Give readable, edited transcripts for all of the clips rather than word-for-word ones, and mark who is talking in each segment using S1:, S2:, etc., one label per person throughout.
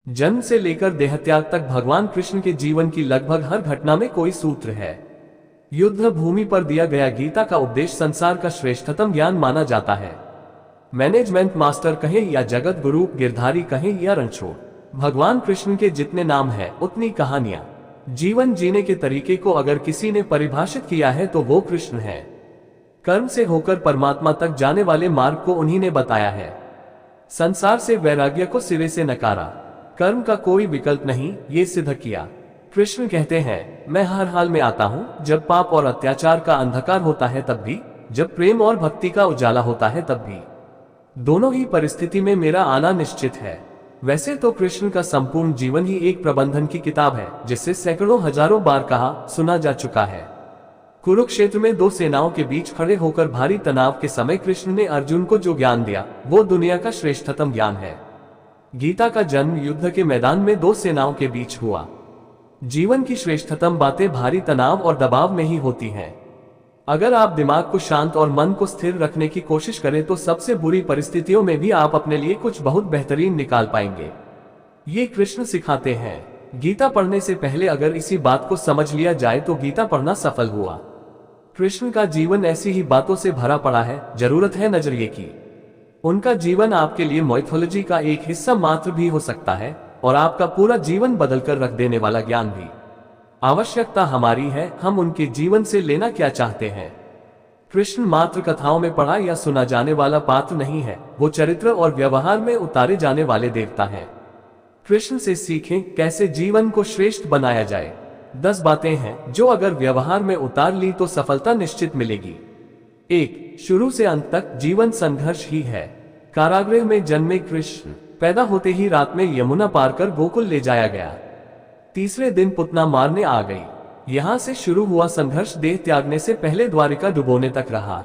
S1: जन्म से लेकर देहत्याग तक भगवान कृष्ण के जीवन की लगभग हर घटना में कोई सूत्र है। युद्ध भूमि पर दिया गया गीता का उपदेश संसार का श्रेष्ठतम ज्ञान माना जाता है। मैनेजमेंट मास्टर कहें या जगत गुरु, गिरधारी कहें या रणछोड़, भगवान कृष्ण के जितने नाम हैं उतनी कहानियां। जीवन जीने के तरीके को अगर किसी ने परिभाषित किया है तो वो कृष्ण है। कर्म से होकर परमात्मा तक जाने वाले मार्ग को उन्हीं ने बताया है। संसार से वैराग्य को सिरे से नकारा, कर्म का कोई विकल्प नहीं, ये सिद्ध किया। कृष्ण कहते हैं, मैं हर हाल में आता हूँ, जब पाप और अत्याचार का अंधकार होता है तब भी, जब प्रेम और भक्ति का उजाला होता है तब भी। दोनों ही परिस्थिति में मेरा आना निश्चित है। वैसे तो कृष्ण का संपूर्ण जीवन ही एक प्रबंधन की किताब है, जिससे सैकड़ों हजारों बार कहा सुना जा चुका है। कुरुक्षेत्र में दो सेनाओं के बीच खड़े होकर भारी तनाव के समय कृष्ण ने अर्जुन को जो ज्ञान दिया वो दुनिया का श्रेष्ठतम ज्ञान है। गीता का जन्म युद्ध के मैदान में दो सेनाओं के बीच हुआ। जीवन की श्रेष्ठतम बातें भारी तनाव और दबाव में ही होती हैं। अगर आप दिमाग को शांत और मन को स्थिर रखने की कोशिश करें तो सबसे बुरी परिस्थितियों में भी आप अपने लिए कुछ बहुत बेहतरीन निकाल पाएंगे। ये कृष्ण सिखाते हैं। गीता पढ़ने से पहले अगर इसी बात को समझ लिया जाए तो गीता पढ़ना सफल हुआ। कृष्ण का जीवन ऐसी ही बातों से भरा पड़ा है, जरूरत है नजरिए की। उनका जीवन आपके लिए माइथोलॉजी का एक हिस्सा मात्र भी हो सकता है और आपका पूरा जीवन बदलकर रख देने वाला ज्ञान भी। आवश्यकता हमारी है, हम उनके जीवन से लेना क्या चाहते हैं। कृष्ण मात्र कथाओं में पढ़ा या सुना जाने वाला पात्र नहीं है, वो चरित्र और व्यवहार में उतारे जाने वाले देवता हैं। कृष्ण से सीखें कैसे जीवन को श्रेष्ठ बनाया जाए। 10 बातें हैं जो अगर व्यवहार में उतार ली तो सफलता निश्चित मिलेगी। 1. शुरू से अंत तक जीवन संघर्ष ही है। कारागृह में जन्मे कृष्ण, पैदा होते ही रात में यमुना पार कर गोकुल ले जाया गया। तीसरे दिन पुतना मारने आ गई। यहां से शुरू हुआ संघर्ष देह त्यागने से पहले द्वारिका डुबोने तक रहा।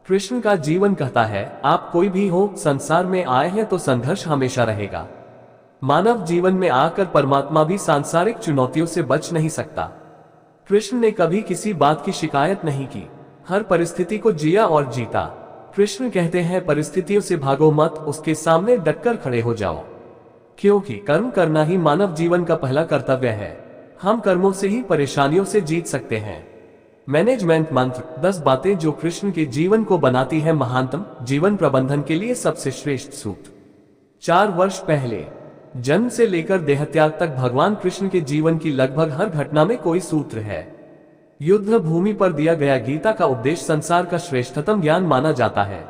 S1: कृष्ण का जीवन कहता है, आप कोई भी हो, संसार में आए हैं तो संघर्ष हमेशा रहेगा। मानव जीवन में आकर परमात्मा भी सांसारिक चुनौतियों से बच नहीं सकता। कृष्ण ने कभी किसी बात की शिकायत नहीं की, हर परिस्थिति को जिया और जीता। कृष्ण कहते हैं, परिस्थितियों से भागो मत, उसके सामने डटकर खड़े हो जाओ, क्योंकि कर्म करना ही मानव जीवन का पहला कर्तव्य है। हम कर्मों से ही परेशानियों से जीत सकते हैं। मैनेजमेंट मंत्र, 10 बातें जो कृष्ण के जीवन को बनाती है महानतम। जीवन प्रबंधन के लिए सबसे श्रेष्ठ सूत्र। 4 वर्ष पहले, जन्म से लेकर देहत्याग तक भगवान कृष्ण के जीवन की लगभग हर घटना में कोई सूत्र है। युद्ध भूमि पर दिया गया गीता का उपदेश संसार का श्रेष्ठतम ज्ञान माना जाता है।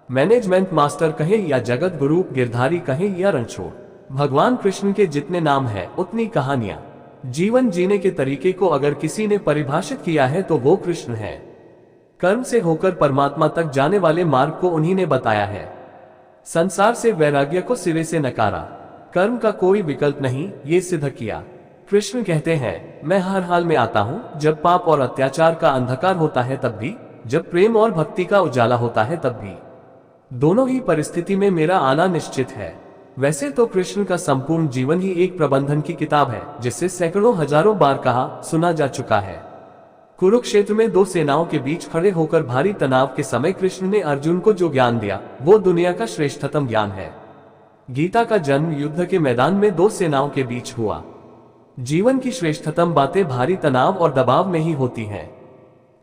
S1: मैनेजमेंट मास्टर कहें या जगत गुरु, गिरधारी कहें या रणछोड़, भगवान कृष्ण के जितने नाम हैं उतनी कहानियां। जीवन जीने के तरीके को अगर किसी ने परिभाषित किया है तो वो कृष्ण है। कर्म से होकर परमात्मा तक जाने वाले मार्ग को उन्हीं ने बताया है। संसार से वैराग्य को सिरे से नकारा, कर्म का कोई विकल्प नहीं, ये सिद्ध किया। कृष्ण कहते हैं, मैं हर हाल में आता हूँ, जब पाप और अत्याचार का अंधकार होता है तब भी, जब प्रेम और भक्ति का उजाला होता है तब भी। दोनों ही परिस्थिति में मेरा आना निश्चित है। वैसे तो कृष्ण का संपूर्ण जीवन ही एक प्रबंधन की किताब है, जिससे सैकड़ों हजारों बार कहा सुना जा चुका है। कुरुक्षेत्र में दो सेनाओं के बीच खड़े होकर भारी तनाव के समय कृष्ण ने अर्जुन को जो ज्ञान दिया वो दुनिया का श्रेष्ठतम ज्ञान है। गीता का जन्म युद्ध के मैदान में दो सेनाओं के बीच हुआ। जीवन की श्रेष्ठतम बातें भारी तनाव और दबाव में ही होती हैं।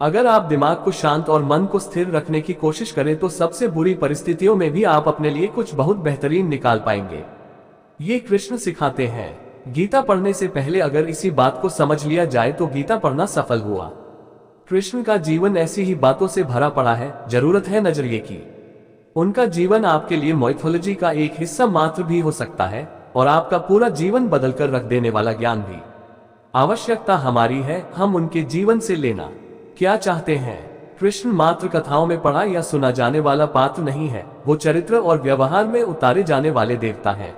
S1: अगर आप दिमाग को शांत और मन को स्थिर रखने की कोशिश करें तो सबसे बुरी परिस्थितियों में भी आप अपने लिए कुछ बहुत बेहतरीन निकाल पाएंगे। ये कृष्ण सिखाते हैं। गीता पढ़ने से पहले अगर इसी बात को समझ लिया जाए तो गीता पढ़ना सफल हुआ। कृष्ण का जीवन ऐसी ही बातों से भरा पड़ा है, जरूरत है नजरिए की। उनका जीवन आपके लिए माइथोलॉजी का एक हिस्सा मात्र भी हो सकता है और आपका पूरा जीवन बदलकर रख देने वाला ज्ञान भी। आवश्यकता हमारी है, हम उनके जीवन से लेना क्या चाहते हैं। कृष्ण मात्र कथाओं में पढ़ा या सुना जाने वाला पात्र नहीं है, वो चरित्र और व्यवहार में उतारे जाने वाले देवता हैं।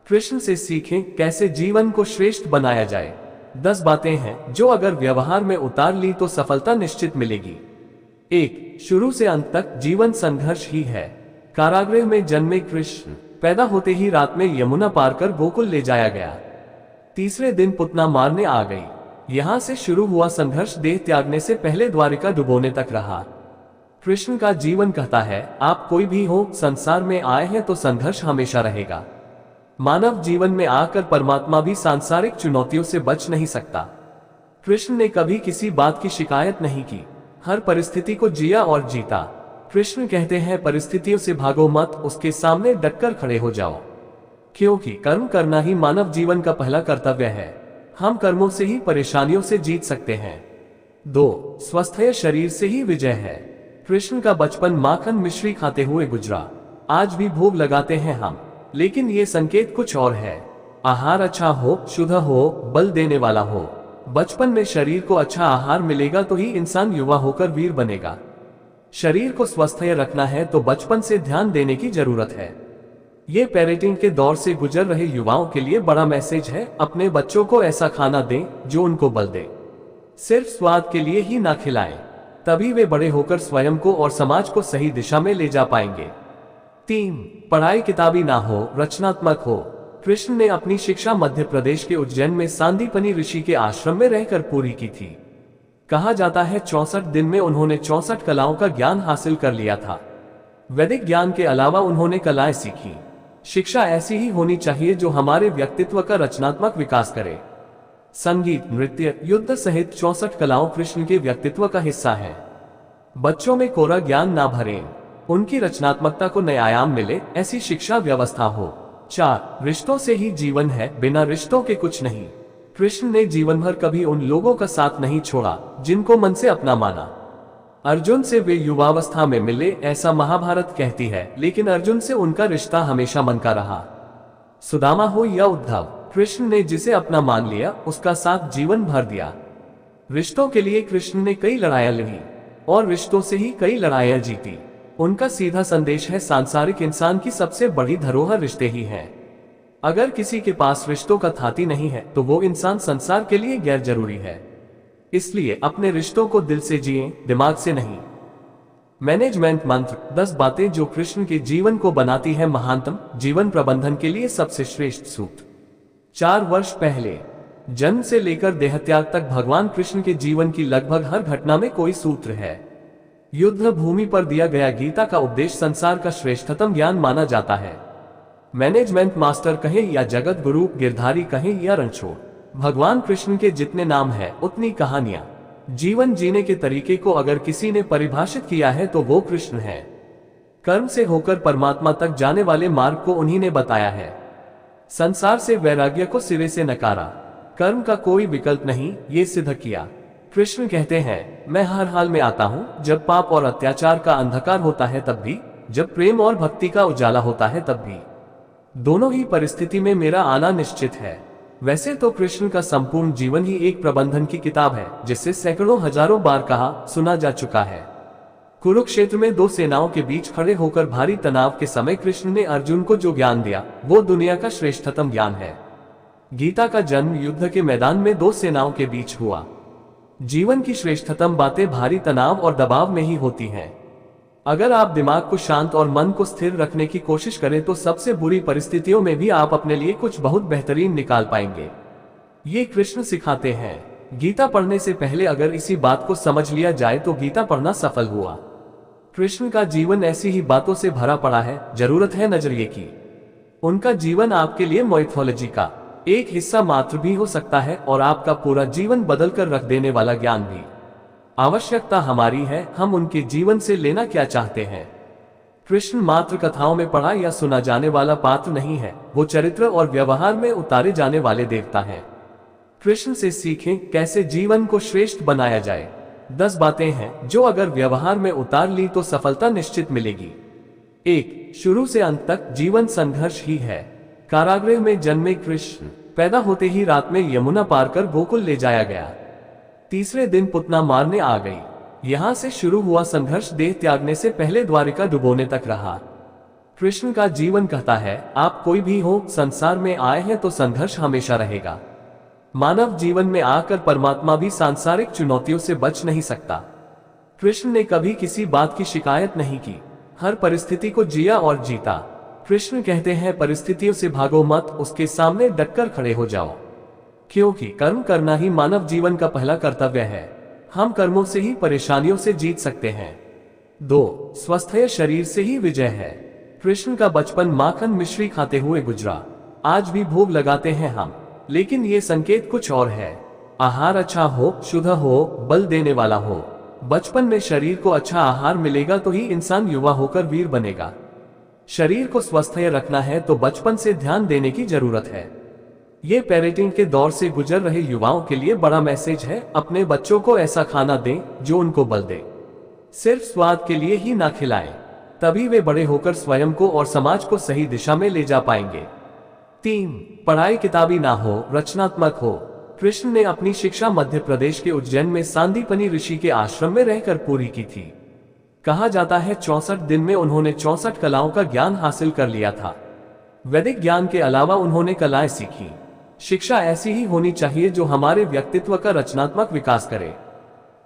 S1: कृष्ण से सीखें कैसे जीवन को श्रेष्ठ बनाया जाए। 10 बातें हैं जो अगर व्यवहार में उतार ली तो सफलता निश्चित मिलेगी। 1. शुरू से अंत तक जीवन संघर्ष ही है। कारागृह में जन्मे कृष्ण, पैदा होते ही रात में यमुना पार कर गोकुल ले जाया गया। तीसरे दिन पुतना मारने आ गई। यहां से शुरू हुआ संघर्ष देह त्यागने से पहले द्वारिका डुबोने तक रहा। कृष्ण का जीवन कहता है, आप कोई भी हो, संसार में आए हैं तो संघर्ष हमेशा रहेगा। मानव जीवन में आकर परमात्मा भी सांसारिक चुनौतियों से बच नहीं सकता। कृष्ण ने कभी किसी बात की शिकायत नहीं की, हर परिस्थिति को जिया और जीता। कृष्ण कहते हैं परिस्थितियों से भागो मत, उसके सामने डटकर खड़े हो जाओ, क्योंकि कर्म करना ही मानव जीवन का पहला कर्तव्य है। हम कर्मों से ही परेशानियों से जीत सकते हैं। 2. स्वस्थ शरीर से ही विजय है। कृष्ण का बचपन माखन मिश्री खाते हुए गुजरा। आज भी भोग लगाते हैं हम, लेकिन ये संकेत कुछ और है। आहार अच्छा हो, शुद्ध हो, बल देने वाला हो। बचपन में शरीर को अच्छा आहार मिलेगा तो ही इंसान युवा होकर वीर बनेगा। शरीर को स्वस्थ रखना है तो बचपन से ध्यान देने की जरूरत है। ये पेरेंटिंग के दौर से गुजर रहे युवाओं के लिए बड़ा मैसेज है। अपने बच्चों को ऐसा खाना दें जो उनको बल दे, सिर्फ स्वाद के लिए ही ना खिलाएं, तभी वे बड़े होकर स्वयं को और समाज को सही दिशा में ले जा पाएंगे। 3. पढ़ाई किताबी ना हो, रचनात्मक हो। कृष्ण ने अपनी शिक्षा मध्य प्रदेश के उज्जैन में सांदीपनी ऋषि के आश्रम में रहकर पूरी की थी। कहा जाता है 64 दिन में उन्होंने 64 कलाओं का ज्ञान हासिल कर लिया था। वैदिक ज्ञान के अलावा उन्होंने कलाएं सीखी। शिक्षा ऐसी ही होनी चाहिए जो हमारे व्यक्तित्व का रचनात्मक विकास करे। संगीत, नृत्य, युद्ध सहित 64 कलाओं कृष्ण के व्यक्तित्व का हिस्सा है। बच्चों में कोरा ज्ञान ना भरें, उनकी रचनात्मकता को नए आयाम मिले, ऐसी शिक्षा व्यवस्था हो। 4. रिश्तों से ही जीवन है, बिना रिश्तों के कुछ नहीं। कृष्ण ने जीवन भर कभी उन लोगों का साथ नहीं छोड़ा जिनको मन से अपना माना। अर्जुन से वे युवावस्था में मिले, ऐसा महाभारत कहती है, लेकिन अर्जुन से उनका रिश्ता हमेशा मन का रहा। सुदामा हो या उद्धव, कृष्ण ने जिसे अपना मान लिया उसका साथ जीवन भर दिया। रिश्तों के लिए कृष्ण ने कई लड़ाइयां लड़ी और रिश्तों से ही कई लड़ाइयां जीती। उनका सीधा संदेश है, सांसारिक इंसान की सबसे बड़ी धरोहर रिश्ते ही हैं। अगर किसी के पास रिश्तों का थाती नहीं है तो वो इंसान संसार के लिए गैर जरूरी है। इसलिए अपने रिश्तों को दिल से जिएं, दिमाग से नहीं। मैनेजमेंट मंत्र, 10 बातें जो कृष्ण के जीवन को बनाती है महानतम। जीवन प्रबंधन के लिए सबसे श्रेष्ठ सूत्र। 4 वर्ष पहले जन्म से लेकर देहत्याग तक भगवान कृष्ण के जीवन की लगभग हर घटना में कोई सूत्र है। युद्ध भूमि पर दिया गया गीता का उपदेश संसार का श्रेष्ठतम ज्ञान माना जाता है। मैनेजमेंट मास्टर कहें या जगत गुरु, गिरधारी कहें या रणछोड़, भगवान कृष्ण के जितने नाम हैं उतनी कहानियां। जीवन जीने के तरीके को अगर किसी ने परिभाषित किया है तो वो कृष्ण है। कर्म से होकर परमात्मा तक जाने वाले मार्ग को उन्हीं ने बताया है। संसार से वैराग्य को सिरे से नकारा, कर्म का कोई विकल्प नहीं, ये सिद्ध किया। कृष्ण कहते हैं, मैं हर हाल में आता हूँ, जब पाप और अत्याचार का अंधकार होता है तब भी, जब प्रेम और भक्ति का उजाला होता है तब भी। दोनों ही परिस्थिति में मेरा आना निश्चित है। वैसे तो कृष्ण का संपूर्ण जीवन ही एक प्रबंधन की किताब है, जिससे सैकड़ों हजारों बार कहा सुना जा चुका है। कुरुक्षेत्र में 2 सेनाओं के बीच खड़े होकर भारी तनाव के समय कृष्ण ने अर्जुन को जो ज्ञान दिया वो दुनिया का श्रेष्ठतम ज्ञान है। गीता का जन्म युद्ध के मैदान में 2 सेनाओं के बीच हुआ। जीवन की श्रेष्ठतम बातें भारी तनाव और दबाव में ही होती हैं। अगर आप दिमाग को शांत और मन को स्थिर रखने की कोशिश करें तो सबसे बुरी परिस्थितियों में भी आप अपने लिए कुछ बहुत बेहतरीन निकाल पाएंगे। ये कृष्ण सिखाते हैं। गीता पढ़ने से पहले अगर इसी बात को समझ लिया जाए तो गीता पढ़ना सफल हुआ। कृष्ण का जीवन ऐसी ही बातों से भरा पड़ा है, जरूरत है नजरिए की। उनका जीवन आपके लिए माइथोलॉजी का एक हिस्सा मात्र भी हो सकता है और आपका पूरा जीवन बदल कर रख देने वाला ज्ञान भी। आवश्यकता हमारी है, हम उनके जीवन से लेना क्या चाहते हैं। कृष्ण मात्र कथाओं में पढ़ा या सुना जाने वाला पात्र नहीं है, वो चरित्र और व्यवहार में उतारे जाने वाले देवता हैं। कृष्ण से सीखें कैसे जीवन को श्रेष्ठ बनाया जाए। 10 बातें हैं जो अगर व्यवहार में उतार ली तो सफलता निश्चित मिलेगी। 1. शुरू से अंत तक जीवन संघर्ष ही है। कारागृह में जन्मे कृष्ण पैदा होते ही रात में यमुना पार कर गोकुल ले जाया गया। तीसरे दिन पुतना मारने आ गई। यहां से शुरू हुआ संघर्ष देह त्यागने से पहले द्वारिका डुबोने तक रहा। कृष्ण का जीवन कहता है, आप कोई भी हो, संसार में आए हैं तो संघर्ष हमेशा रहेगा। मानव जीवन में आकर परमात्मा भी सांसारिक चुनौतियों से बच नहीं सकता। कृष्ण ने कभी किसी बात की शिकायत नहीं की, हर परिस्थिति को जिया और जीता। कृष्ण कहते हैं परिस्थितियों से भागो मत, उसके सामने डटकर खड़े हो जाओ, क्योंकि कर्म करना ही मानव जीवन का पहला कर्तव्य है। हम कर्मों से ही परेशानियों से जीत सकते हैं। 2. स्वस्थ शरीर से ही विजय है। कृष्ण का बचपन माखन मिश्री खाते हुए गुजरा। आज भी भोग लगाते हैं हम, लेकिन ये संकेत कुछ और है। आहार अच्छा हो, शुद्ध हो, बल देने वाला हो। बचपन में शरीर को अच्छा आहार मिलेगा तो ही इंसान युवा होकर वीर बनेगा। शरीर को स्वस्थ रखना है तो बचपन से ध्यान देने की जरूरत है। ये पेरेंटिंग के दौर से गुजर रहे युवाओं के लिए बड़ा मैसेज है। अपने बच्चों को ऐसा खाना दें जो उनको बल दे। सिर्फ स्वाद के लिए ही ना खिलाएं, तभी वे बड़े होकर स्वयं को और समाज को सही दिशा में ले जा पाएंगे। 3. पढ़ाई किताबी ना हो, रचनात्मक हो। कृष्ण ने अपनी शिक्षा मध्य प्रदेश के उज्जैन में सांदीपनि ऋषि के आश्रम में रहकर पूरी की थी। कहा जाता है 64 दिन में उन्होंने 64 कलाओं का ज्ञान हासिल कर लिया था। वैदिक ज्ञान के अलावा उन्होंने कलाएं सीखी। शिक्षा ऐसी ही होनी चाहिए जो हमारे व्यक्तित्व का रचनात्मक विकास करे।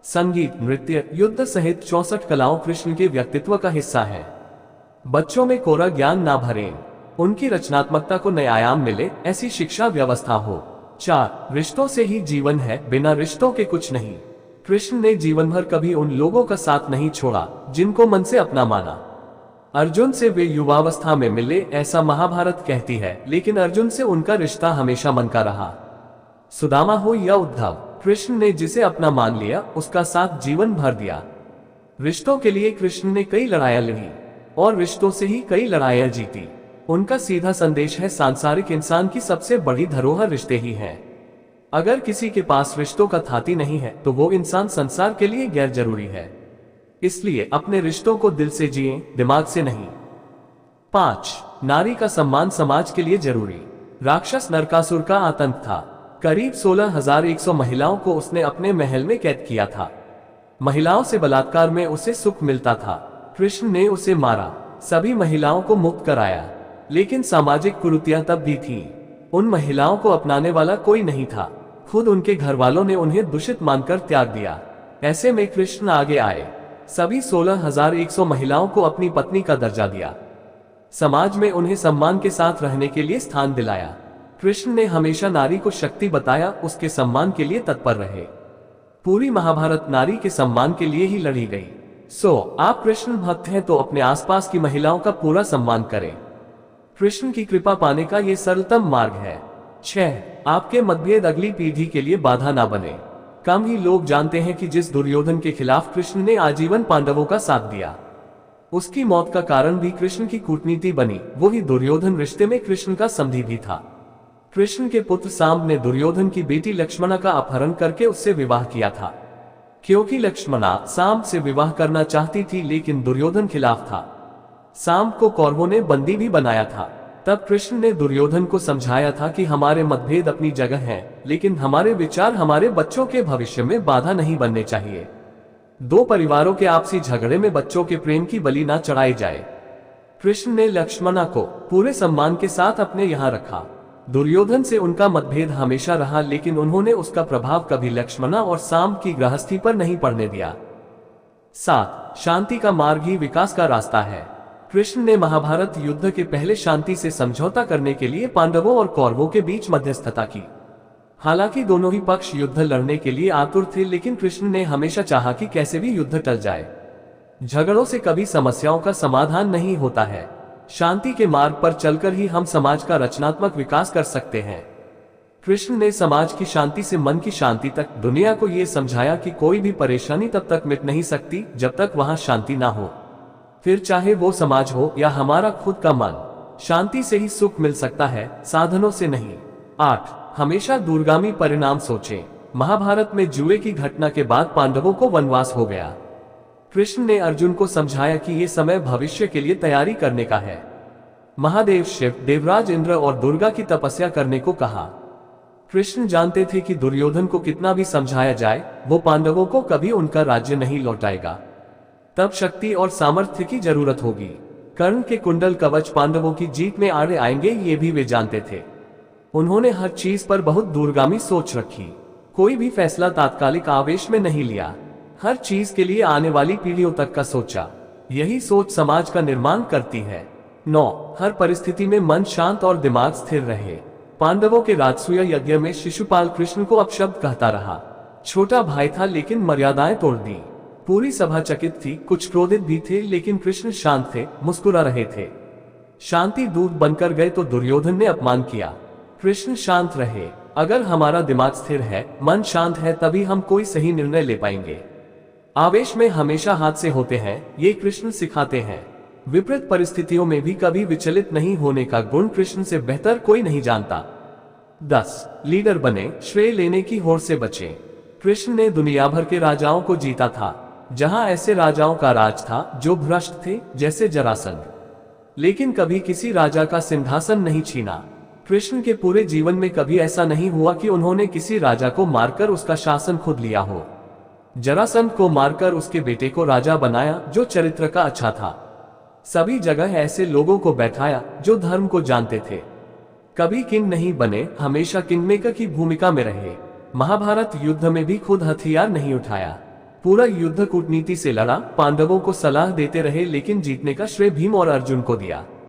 S1: संगीत, नृत्य, युद्ध सहित 64 कलाओं कृष्ण के व्यक्तित्व का हिस्सा है। बच्चों में कोरा ज्ञान ना भरें, उनकी रचनात्मकता को नए आयाम मिले, ऐसी शिक्षा व्यवस्था हो। 4. रिश्तों से ही जीवन है, बिना रिश्तों के कुछ नहीं। कृष्ण ने जीवन भर कभी उन लोगों का साथ नहीं छोड़ा जिनको मन से अपना माना। अर्जुन से वे युवावस्था में मिले, ऐसा महाभारत कहती है, लेकिन अर्जुन से उनका रिश्ता हमेशा मन का रहा। सुदामा हो या उद्धव, कृष्ण ने जिसे अपना मान लिया उसका साथ जीवन भर दिया। रिश्तों के लिए कृष्ण ने कई लड़ाइयां लड़ी और रिश्तों से ही कई लड़ाइयां जीती। उनका सीधा संदेश है, सांसारिक इंसान की सबसे बड़ी धरोहर रिश्ते ही हैं। अगर किसी के पास रिश्तों का थाती नहीं है तो वो इंसान संसार के लिए गैर जरूरी है। इसलिए अपने रिश्तों को दिल से जिएं, दिमाग से नहीं। 5. नारी का सम्मान समाज के लिए जरूरी। राक्षस नरकासुर का आतंक था। करीब 16,100 महिलाओं को उसने अपने महल में कैद किया था। महिलाओं से बलात्कार में उसे सुख मिलता था। कृष्ण ने उसे मारा, सभी महिलाओं को मुक्त कराया, लेकिन सामाजिक कुरीतियां तब भी थीं। उन महिलाओं को अपनाने वाला कोई नहीं था। खुद उनके घर वालों ने उन्हें दूषित मानकर त्याग दिया। ऐसे में कृष्ण आगे आए, सभी 16,100 महिलाओं को अपनी पत्नी का दर्जा दिया। समाज में उन्हें सम्मान के साथ रहने के लिए स्थान दिलाया। कृष्ण ने हमेशा नारी को शक्ति बताया, उसके सम्मान के लिए तत्पर रहे। पूरी महाभारत नारी के सम्मान के लिए ही लड़ी गई। आप कृष्ण भक्त हैं तो अपने आसपास की महिलाओं का पूरा सम्मान करें। कृष्ण की कृपा पाने का ये सरलतम मार्ग है। 6. आपके मतभेद अगली पीढ़ी के लिए बाधा ना बने। कम ही लोग जानते हैं कि जिस दुर्योधन के खिलाफ कृष्ण ने आजीवन पांडवों का साथ दिया, उसकी मौत का कारण भी कृष्ण की कूटनीति बनी। वही दुर्योधन रिश्ते में कृष्ण का समधी भी था। कृष्ण के पुत्र सांब ने दुर्योधन की बेटी लक्ष्मणा का अपहरण करके उससे विवाह किया था। क्योंकि लक्ष्मणा सांब से विवाह करना चाहती थी, लेकिन दुर्योधन खिलाफ था। सांब को कौरवों ने बंदी भी बनाया था। तब कृष्ण ने दुर्योधन को समझाया था कि हमारे मतभेद अपनी जगह हैं, लेकिन हमारे विचार हमारे बच्चों के भविष्य में बाधा नहीं बनने चाहिए। दो परिवारों के आपसी झगड़े में बच्चों के प्रेम की बलि ना चढ़ाई जाए। कृष्ण ने लक्ष्मणा को पूरे सम्मान के साथ अपने यहाँ रखा। दुर्योधन से उनका मतभेद हमेशा रहा, लेकिन उन्होंने उसका प्रभाव कभी लक्ष्मणा और सांब की गृहस्थी पर नहीं पड़ने दिया। 7. शांति का मार्ग ही विकास का रास्ता है। कृष्ण ने महाभारत युद्ध के पहले शांति से समझौता करने के लिए पांडवों और कौरवों के बीच मध्यस्थता की। हालांकि दोनों ही पक्ष युद्ध लड़ने के लिए आतुर थे, लेकिन कृष्ण ने हमेशा चाहा कि कैसे भी युद्ध टल जाए। झगड़ों से कभी समस्याओं का समाधान नहीं होता है। शांति के मार्ग पर चलकर ही हम समाज का रचनात्मक विकास कर सकते हैं। कृष्ण ने समाज की शांति से मन की शांति तक दुनिया को ये समझाया कि कोई भी परेशानी तब तक मिट नहीं सकती जब तक वहां शांति ना हो। फिर चाहे वो समाज हो या हमारा खुद का मन, शांति से ही सुख मिल सकता है, साधनों से नहीं। 8. हमेशा दूरगामी परिणाम सोचें। महाभारत में जुए की घटना के बाद पांडवों को वनवास हो गया। कृष्ण ने अर्जुन को समझाया कि ये समय भविष्य के लिए तैयारी करने का है। महादेव शिव, देवराज इंद्र और दुर्गा की तपस्या करने को कहा। कृष्ण जानते थे कि दुर्योधन को कितना भी समझाया जाए, वो पांडवों को कभी उनका राज्य नहीं लौटाएगा। तब शक्ति और सामर्थ्य की जरूरत होगी। कर्ण के कुंडल कवच पांडवों की जीत में आड़े आएंगे, ये भी वे जानते थे। उन्होंने हर चीज पर बहुत दूरगामी सोच रखी। कोई भी फैसला तात्कालिक आवेश में नहीं लिया। हर चीज के लिए आने वाली पीढ़ियों तक का सोचा। यही सोच समाज का निर्माण करती है। 9. हर परिस्थिति में मन शांत और दिमाग स्थिर रहे। पांडवों के राजसूय यज्ञ में शिशुपाल कृष्ण को अपशब्द कहता रहा। छोटा भाई था लेकिन मर्यादाएं तोड़ दी। पूरी सभा चकित थी, कुछ क्रोधित भी थे, लेकिन कृष्ण शांत थे, मुस्कुरा रहे थे। शांति दूत बनकर गए तो दुर्योधन ने अपमान किया। कृष्ण शांत रहे। अगर हमारा दिमाग स्थिर है, मन शांत है, तभी हम कोई सही निर्णय ले पाएंगे। आवेश में हमेशा हादसे होते हैं, ये कृष्ण सिखाते हैं। विपरीत परिस्थितियों में भी कभी विचलित नहीं होने का गुण कृष्ण से बेहतर कोई नहीं जानता। 10 लीडर बने, श्रेय लेने की होड़ से बचें। कृष्ण ने दुनिया भर के राजाओं को जीता था। जहां ऐसे राजाओं का राज था जो भ्रष्ट थे, जैसे जरासंध, लेकिन कभी किसी राजा का सिंहासन नहीं छीना। कृष्ण के पूरे जीवन में कभी ऐसा नहीं हुआ कि उन्होंने किसी राजा को मारकर उसका शासन खुद लिया हो। जरासंध को मारकर उसके बेटे को राजा बनाया, जो चरित्र का अच्छा था। सभी जगह ऐसे लोगों को बैठाया जो धर्म को जानते थे। कभी किंग नहीं बने, हमेशा किंगमेकर की भूमिका में रहे। महाभारत युद्ध में भी खुद हथियार नहीं उठाया। पूरा युद्ध कूटनीति से लड़ा, पांडवों को सलाह देते रहे, लेकिन जीतने का श्रेय भीम और अर्जुन को दिया।